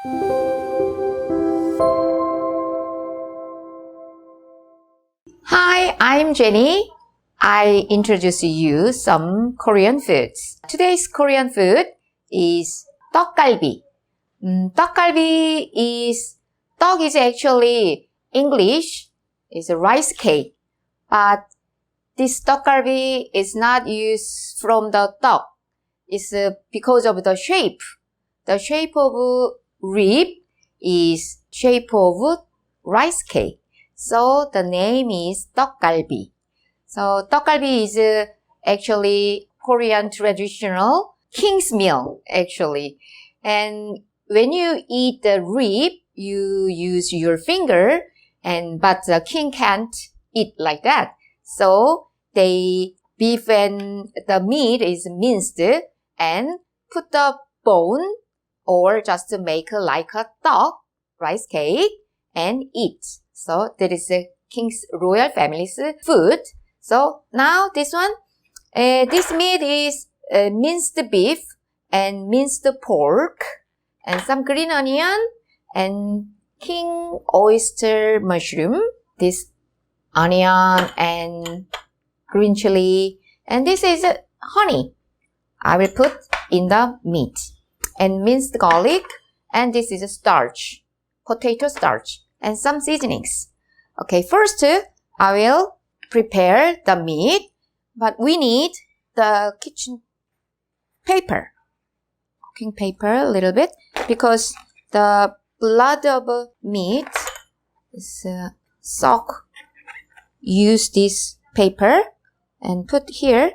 Hi, I'm Jennie. I introduce you some Korean foods. Today's Korean food is Tteok-galbi. Tteok-galbi is, tteok is actually English, is a rice cake. But this Tteok-galbi is not used from the tteok. It's because of the shape. The shape of rib is shape of rice cake. So the name is Tteok-galbi. So Tteok-galbi is actually Korean traditional king's meal actually. And when you eat the rib, you use your finger, but the king can't eat like that. So beef and the meat is minced and put the bone or just to make like a tteok, rice cake, and eat. So that is the king's royal family's food. So now this one, this meat is minced beef and minced pork and some green onion and king oyster mushroom, this onion and green chili, and this is honey. I will put in the meat and minced garlic, and this is a starch, potato starch, and some seasonings. Okay, first I will prepare the meat, but we need the kitchen paper, cooking paper a little bit, because the blood of meat is soak. Use this paper and put here.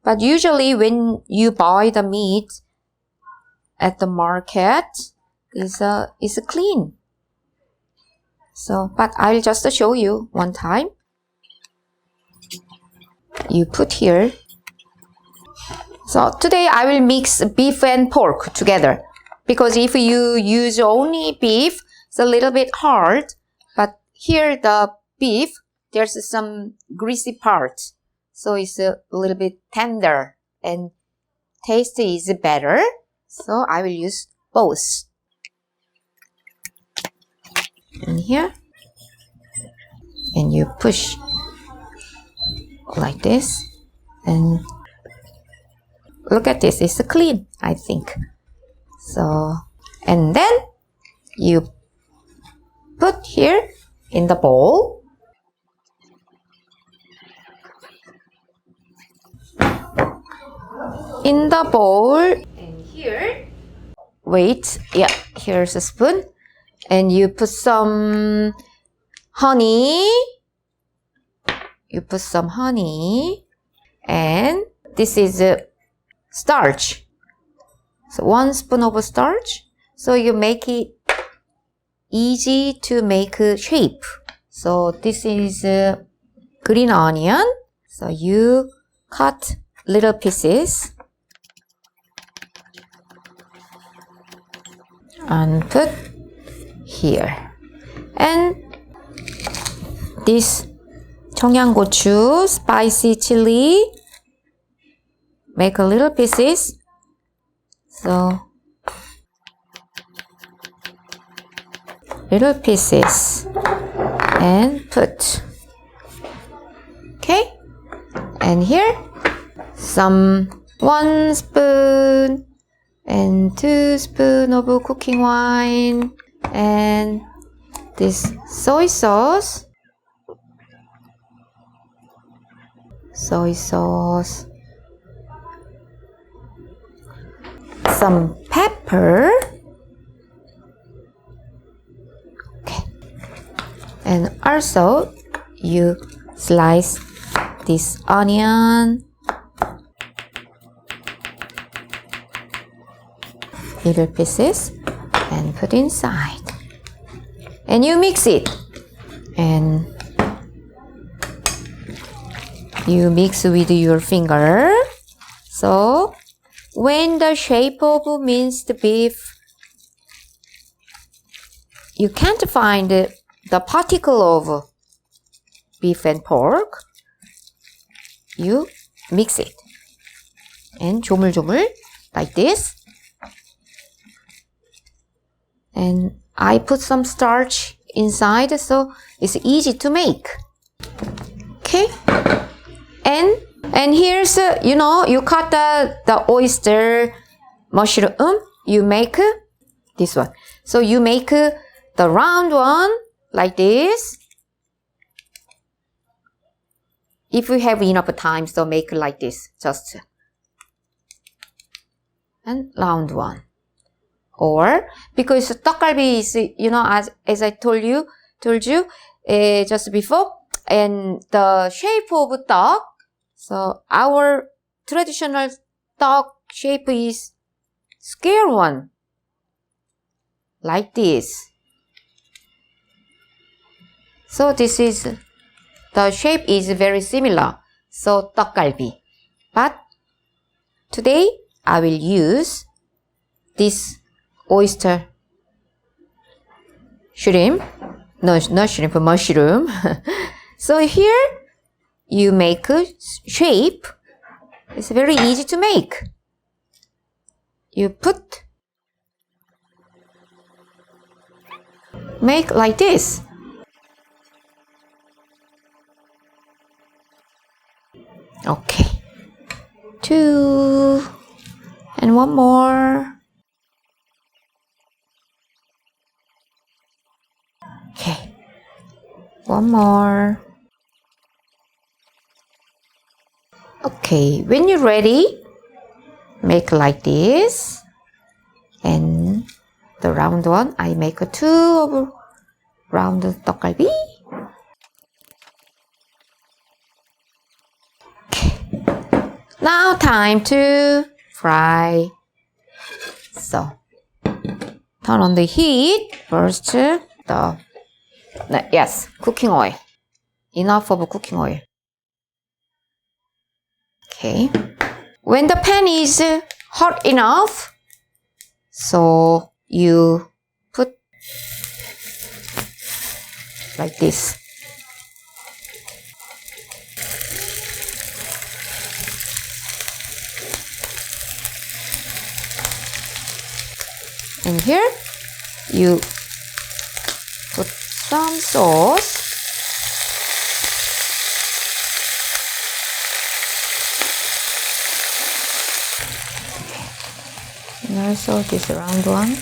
But usually when you buy the meat at the market, is clean. So, but I'll just show you one time. You put here. So today I will mix beef and pork together, because if you use only beef, it's a little bit hard. But here the beef, there's some greasy part, so it's a little bit tender and taste is better. So I will use both. And here, and you push like this, and look at this, it's clean, I think. So, and then you put here in the bowl. In the bowl, and here, wait, yeah, here's a spoon. And you put some honey. You put some honey. And this is starch. So 1 spoon of starch. So you make it easy to make a shape. So this is green onion. So you cut little pieces and put here. And this 청양고추, spicy chili, make a little pieces. So little pieces and put. Okay, and here some 1 spoon and 2 spoon of cooking wine and this soy sauce, some pepper, okay, and also you slice this onion, little pieces, and put inside. And you mix it. And you mix with your finger. So when the shape of minced beef, you can't find the particle of beef and pork, you mix it. And 조물조물 like this. And I put some starch inside, so it's easy to make. Okay. And here's, you cut the oyster mushroom. You make this one. So you make the round one like this. If you have enough time, so make like this, just. And round one. Or, because tteok-galbi is, as I told you just before, and the shape of tteok, so our traditional tteok shape is square one, like this. So this is, the shape is very similar, so tteok-galbi. But today I will use this oyster shrimp, no, not shrimp, mushroom. So here you make a shape. It's very easy to make. You make like this. Okay. 2 and 1 more. Okay. 1 more. Okay, when you're ready, make like this. And the round one, I make 2 of round tteok-galbi. Okay. Now time to fry. So, turn on the heat. First, cooking oil. Enough of cooking oil. Okay. When the pan is hot enough, so you put like this. And here you put some sauce. And also this round one.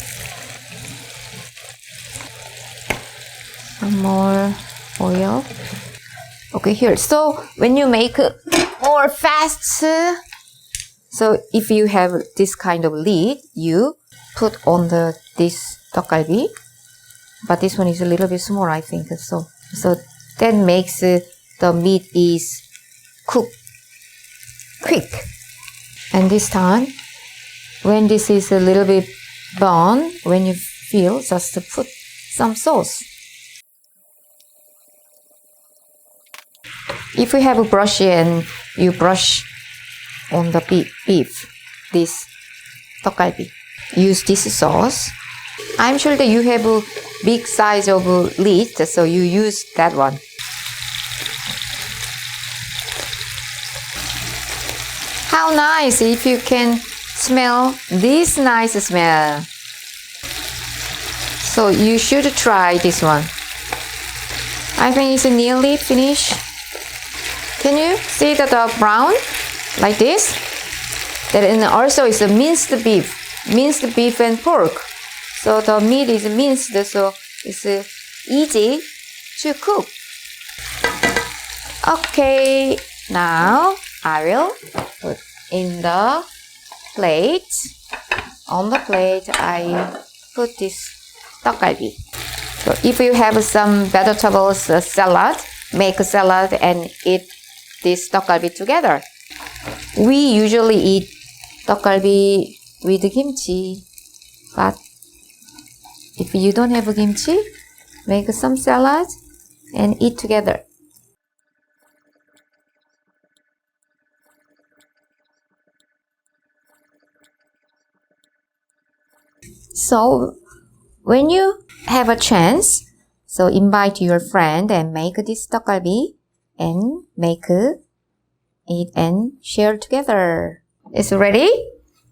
Some more oil. Okay, here. So when you make more fast, so if you have this kind of lid, you put on this tteok-galbi. But this one is a little bit small, I think. So that makes the meat is cooked quick. And this time, when this is a little bit burnt, when you feel, just to put some sauce. If you have a brush and you brush on the beef, this tteok-galbi, use this sauce. I'm sure that you have a big size of lid, so you use that one. How nice if you can smell this nice smell. So you should try this one. I think it's nearly finished. Can you see that brown like this? And also it's a minced beef and pork. So the meat is minced, so it's easy to cook. Okay, now I will put in the plate. On the plate, I put this tteok-galbi. So if you have some vegetables salad, make a salad and eat this tteok-galbi together. We usually eat tteok-galbi with kimchi, but if you don't have kimchi, make some salad and eat together. So when you have a chance, so invite your friend and make this tteok-galbi and make it and share together. It's ready?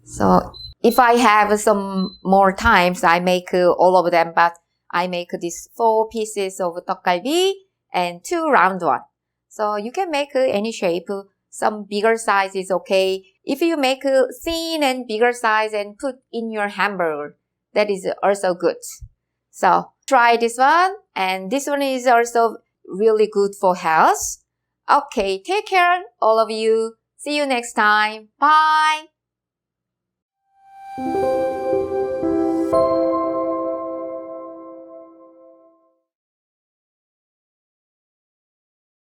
So If I have some more times, I make all of them, but I make these 4 pieces of tteok-galbi and 2 round one. So you can make any shape. Some bigger size is okay. If you make thin and bigger size and put in your hamburger, that is also good. So try this one, and this one is also really good for health. Okay, take care, all of you. See you next time. Bye.